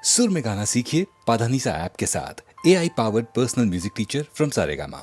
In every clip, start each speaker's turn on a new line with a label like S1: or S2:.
S1: सुर में गाना सीखिए पाधानीसा ऐप के साथ। AI powered personal music teacher from Saregama.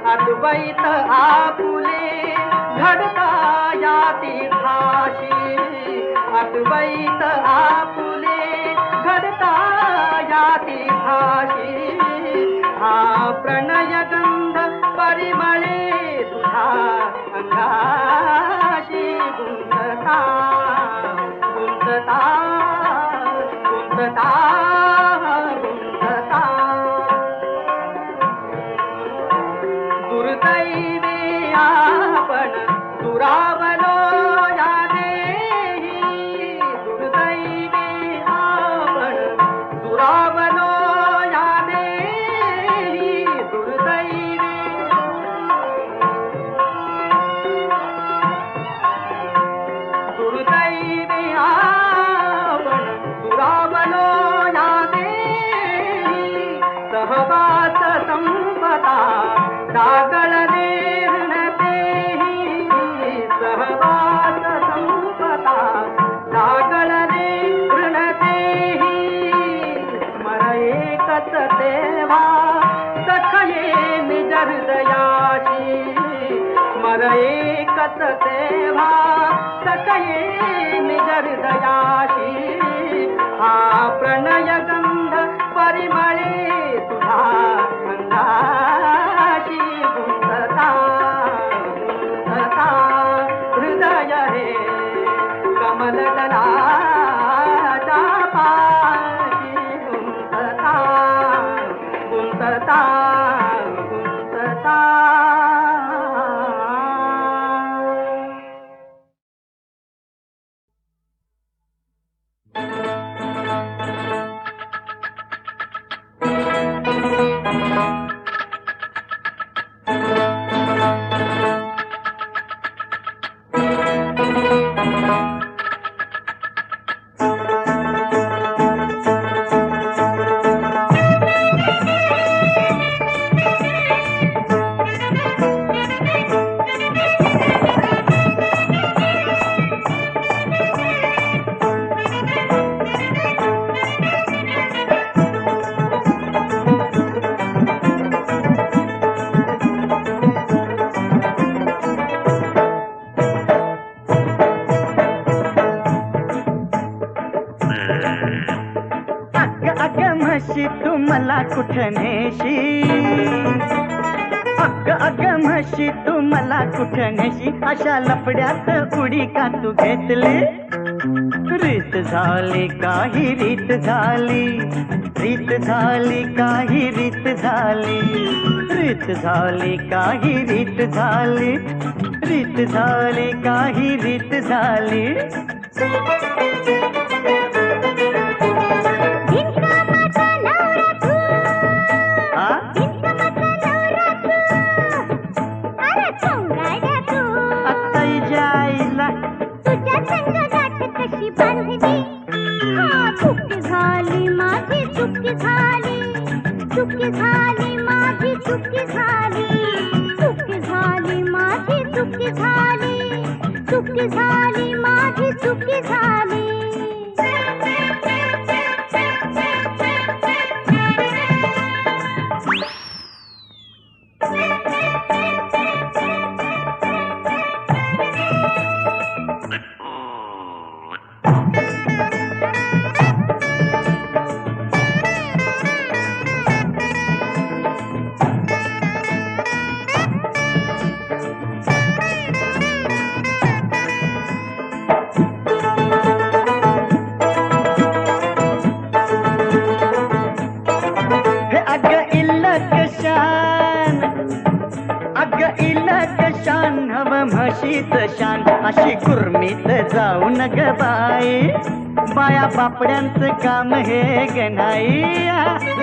S2: अद्वैत आपुले घडता याती भाषी, अद्वैत आपुले घडता याती भाषी, हा प्रणय गंध परिमळे तुझा अंगाशी गुंजता गुंजता गुंजता गुंतता गुंतता दुर्दैवी आपण दुरावलो या देही दुर्दैवी आपण दुरावलो या देही दुर्दैवी दुर्दैवी आपण दुरावलो या देही सहवास संपदा डागळले ऋणतेही सहवास संपदा डागळले ऋणतेही स्मर एकच तेव्हा सखये निज हृदयाशी स्मर एकच तेव्हा सखये निज हृदयाशी हा प्रणय गंध परिमळे तुझा अंगाशी गुंतता गुंतता हृदय हे कमलदलाच्या पाशी गुंतता गुंतता गुंतता
S3: तू मला कुठं नेशी अग म्हशी तू मला कुठं नेशी अशा लफड्यात उडी का तू घेतली रीत झाली काही रीत झाली रीत झाली काही रीत झाली रीत झाली काही रीत झाली रीत झाली काही रीत झाली म्हशीत शान अशी गुरमीत जाऊ न ग बाई बाया बापड्यांचं काम हे ग नाही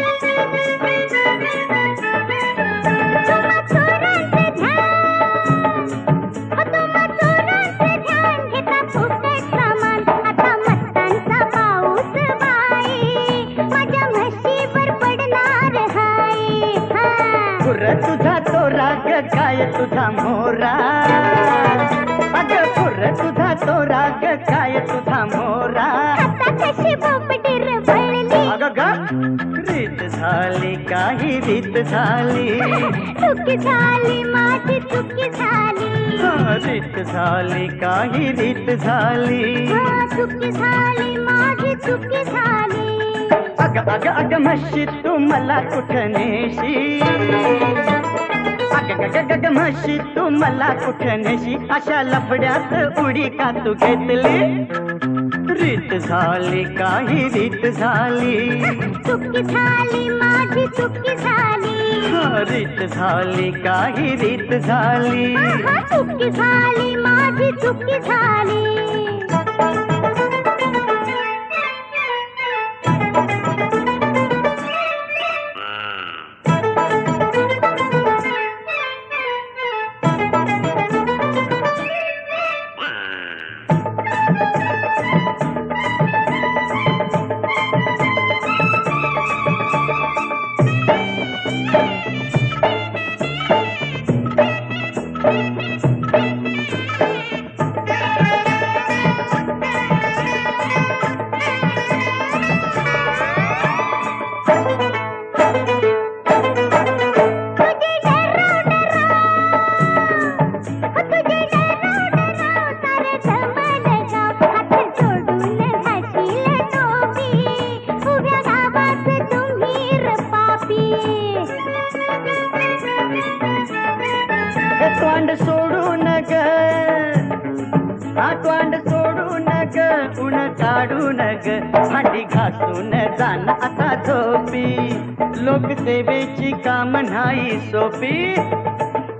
S3: तुझा तो राग काय तुझा मोरा अगं पुर तुझा तो राग काय तुझा मोरा आता कशी बोपटी रबळली अगं रीत झाली काही रीत झाली चुकी झाली माझी चुकी झाली रीत झाली काही रीत झाली चुकी झाली माझी चुकी झाली अग अग अग म्हशी तू मला कुठं नेशी अग अग अग म्हशी तू मला कुठं नेशी अशा लफड्यात उडी का तू घेतली रीत झाली काही रीत झाली,
S4: चुकी झाली माझी चुकी झाली,
S3: रीत झाली काही रीत झाली,
S4: चुकी झाली माझी चुकी झाली.
S3: तोंड सोडू नग, तोंड सोडू नग, उन काढू नग, भांडी घासून जाण आता झोपी, लोकसेवेची काम नाही सोपी.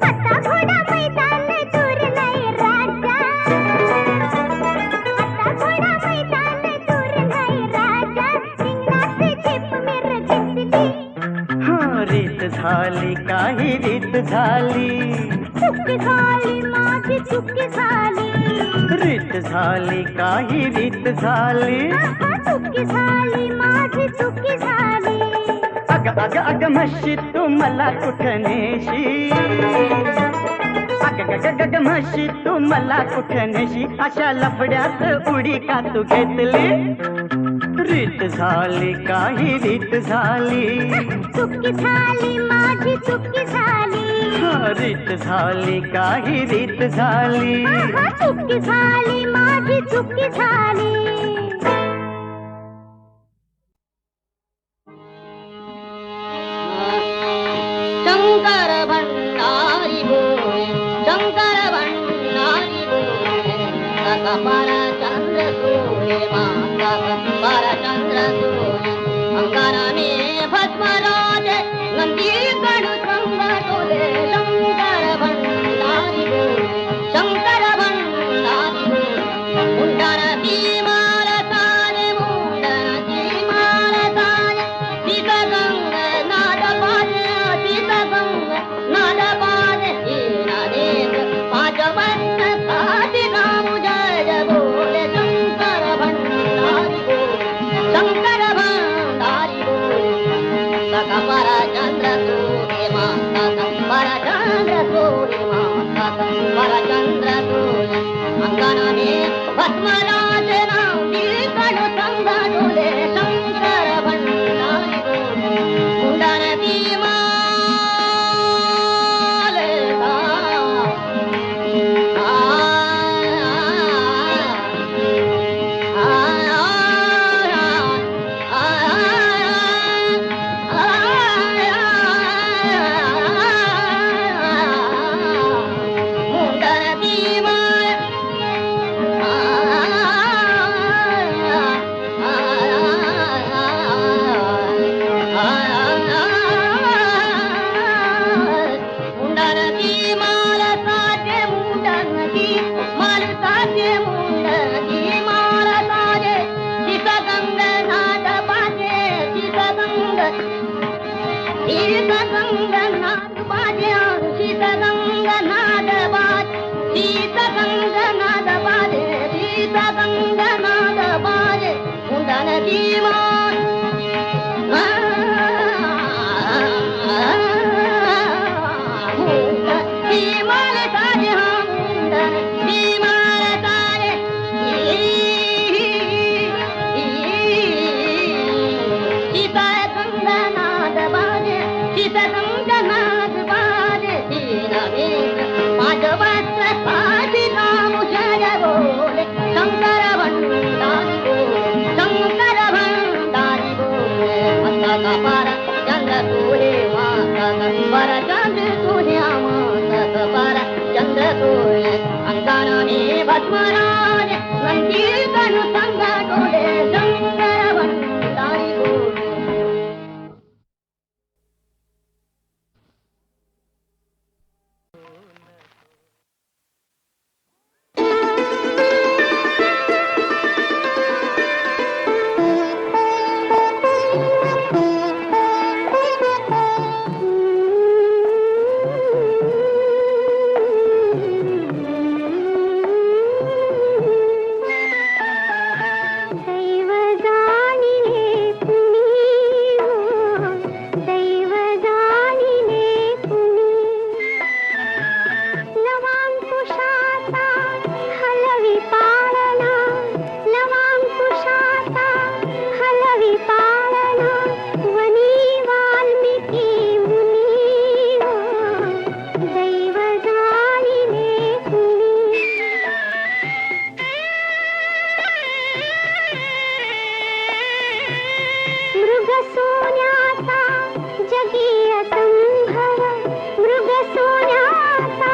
S4: आता घोडा मैदान दूर नाही राजा, आता घोडा मैदान दूर नाही राजा, रिंगणाचे झेप मिर घेतली.
S3: रीत झाली काही रीत झाली,
S4: चुकी झाली माझी चुकी झाली,
S3: रीत झाली काही रीत झाली,
S4: चुकी झाली माझी चुकी झाली.
S3: अग अग अग म्हशी तू मला कुठं नेशी, अग गग गग म्हशी तू मला कुठं नेशी, अशा लफड्यात उडी का तू घेतली. रीत झाली काही रीत झाली,
S4: चुकी झाली माझी चुकी झाली,
S3: रीत झाली काही रीत झाली,
S4: चुकी झाली माझी चुकी झाली.
S5: शंकर भंडारी बोले, शंकर भंडारी बोले, कपाळ चंद्र सोले, माता कपाळ चंद्र सोले, अंगाराने भस्मराज नंदी कडू संग डोले. शंकर भंडारी बोले, शंकर भंडारी बोले, मुंडनाची माळ सारे, मुंडनाची माळ सारे, सीता गंग नाद पाजे, सीता गंग नाद पाजे, नादेश पाच वस्त साधी नाम जय बोले. शंकर भंडारी बोले, शंकर भंडारी बोले, कपाळ चंद्र सोले, माता कपाळ चंद्र सोले, माता कपाळ चंद्र सोले, अंगणाने भस्मराज नांदी कडू संग डोले. शंकर भंडारी बोले, मुंडनाची माळ मुंडनाची माळ मुंडनाची माळ साजे, मुंडनाची माळ साजे, मुंडनाची माळ साजे, सीता गंग नाद पाजे, सीता गंग, सीता गंग नाद पाजे, सीता गंग नाद पाजे, सीता गंग नाद पाजे, सीता गंग नाद पाजे, मुंडनाची माळ मुंडनाची माळ साजे, मुंडनाची माळ साजे, सीता गंग नाद पाजे, सीता गंग नाद पाजे, नादेश पाच वस्त साधी नाम जय बोले. शंकर भंडारी बोले, शंकर भंडारी बोले, माता कपाळ चंद्र सोले, माता कपाळ चंद्र सोले, माता कपाळ चंद्र सोले, अंगाराने भस्मराज नंदी कडू संग
S4: सोन्याचा जगी असंभव, मृग सोन्याचा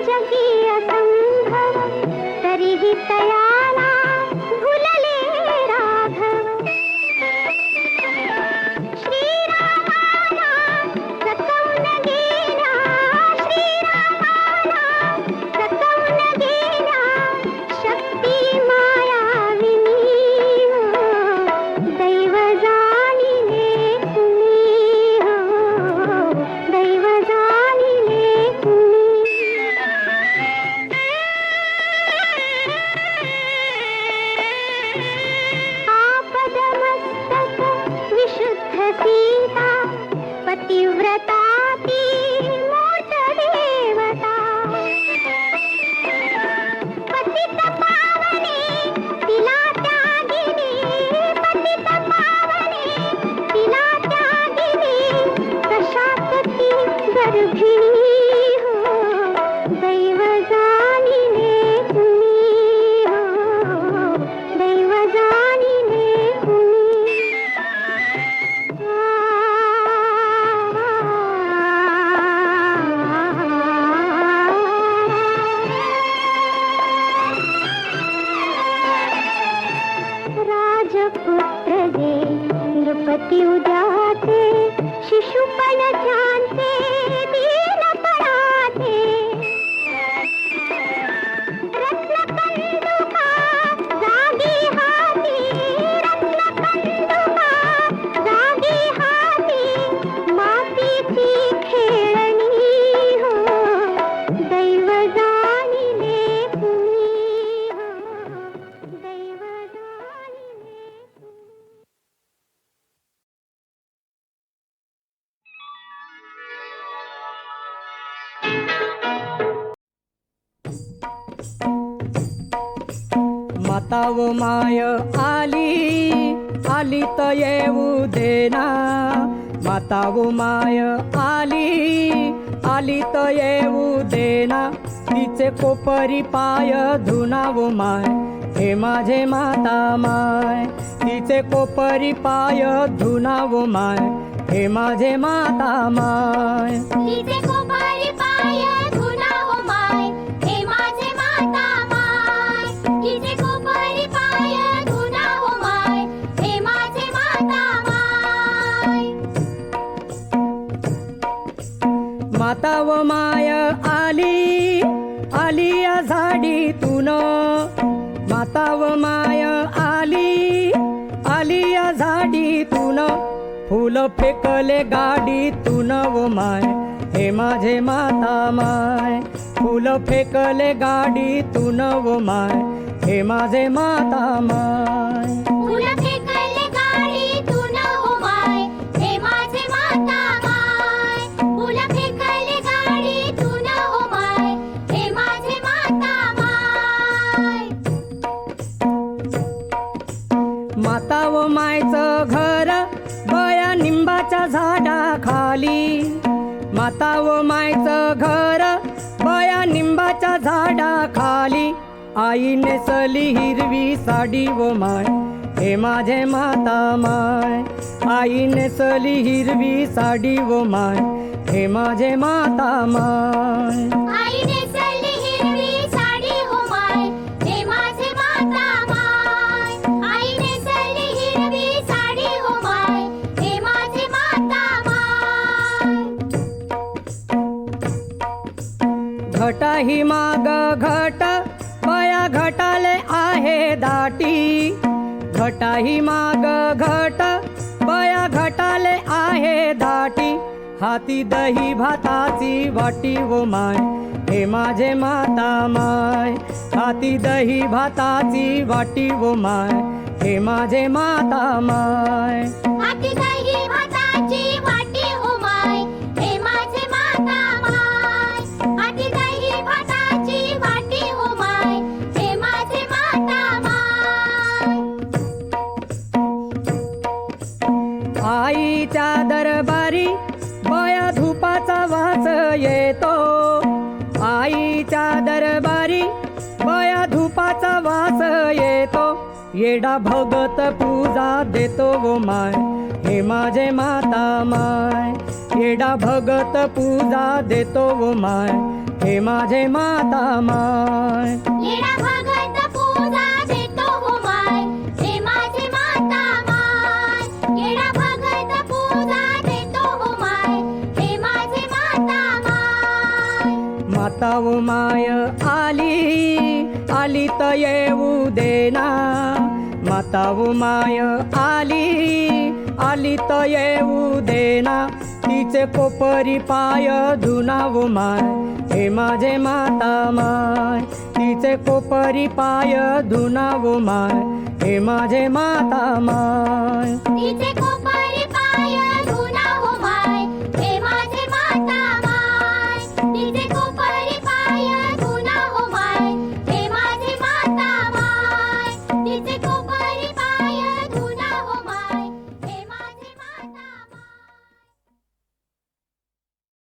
S4: जगी असंभव, तरीही तयाला भुलले राघव. श्रीरामाला सकवून गेला, श्रीरामाला सकवून गेला, शक्ती मायाविनी हो, दैव जाणिले कुणी हो, दैव जाणिले कुणी. आपदमस्तक विशुद्ध सीता, पतिव्रता ती मूर्त देवता. पतित पावने तिला त्यागिनी, पतित पावने तिला त्यागिनी, कशात ती गर्भिणी हो, दैव जाणिले कुणी हो, दैव जाणिले कुणी. राजपुत्र जे नृपती उद्याचे, शिशुपण ज्यांचे दीनपणाचे. रत्नकंदुका जागी हाती, रत्नकंदुका जागी हाती, मातीची खेळणी हो, दैव जाणिले कुणी हो, दैव जाणिले कुणी.
S3: माता व माय आली, आली तर येऊ देना. माता व माय आली, आली तर येऊ देना. तिचे कोपरी पाय धुना व माय, हे माझे माता माय. तिचे कोपरी पाय धुना व माय, हे माझे माता माय.
S4: तिचे कोपरी पाय धुना हो माय, हे माझे माता माय. तिचे कोपरी पाय धुना हो माय, हे माझे माता माय.
S3: माता व माय आली, आली या झाडीतून. माता व माय आली, आली या झाडीतून. फुल फेकले गाडीतून व माय, हे माझे माता माय. फुल फेकले गाडीतून व माय, हे माझे माता माय.
S4: फुलं फेकले गाडीतून हो माय, हे माझे माता माय. फुलं फेकले गाडीतून हो माय, हे माझे माता माय.
S3: माता व मायचं घर बया निंबाच्या झाडाखाली. माता व मायचं घर बया निंबाच्या झाडाखाली. आई नेसली हिरवी साडी व माय, हे माझे माता माय. आई नेसली हिरवी साडी व माय, हे माझे माता माय.
S4: आई नेसली हिरवी साडी हो माय, हे माझे माता माय. आई नेसली हिरवी साडी हो माय, हे माझे माता माय.
S3: घटाही माग घट बया घटाले आहे दाटी. घटाही माग घट बया घटाले आहे दाटी. हाती दही भाताची वाटी व माय, हे माझे माता माय. हाती दही भाताची वाटी व माय, हे माझे माता माय.
S4: हाती दही भाताची वाटी हो माय, हे माझे माता माय. हाती दही भाताची वाटी हो माय, हे माझे माता माय.
S3: आईच्या दरबारी बया धुपाचा वास येतो. आईच्या दरबारी बया धुपाचा वास येतो. येडा भगत पूजा देतो व माय, हे माझे माता माय येडा भगत पूजा देतो व माय हे माझे माता माय
S4: येडा भगत पूजा देतो हो माय हे माझे माता माय येडा भगत पूजा देतो हो माय हे माझे माता माय
S3: माता व माय आली तर येऊ देना माता व माय आली तर येऊ देना तिचे कोपरी पाय धुनाव माय हे माझे माता माय तिचे कोपरी पाय धुनाव माय हे माझे माता माय
S4: तिचे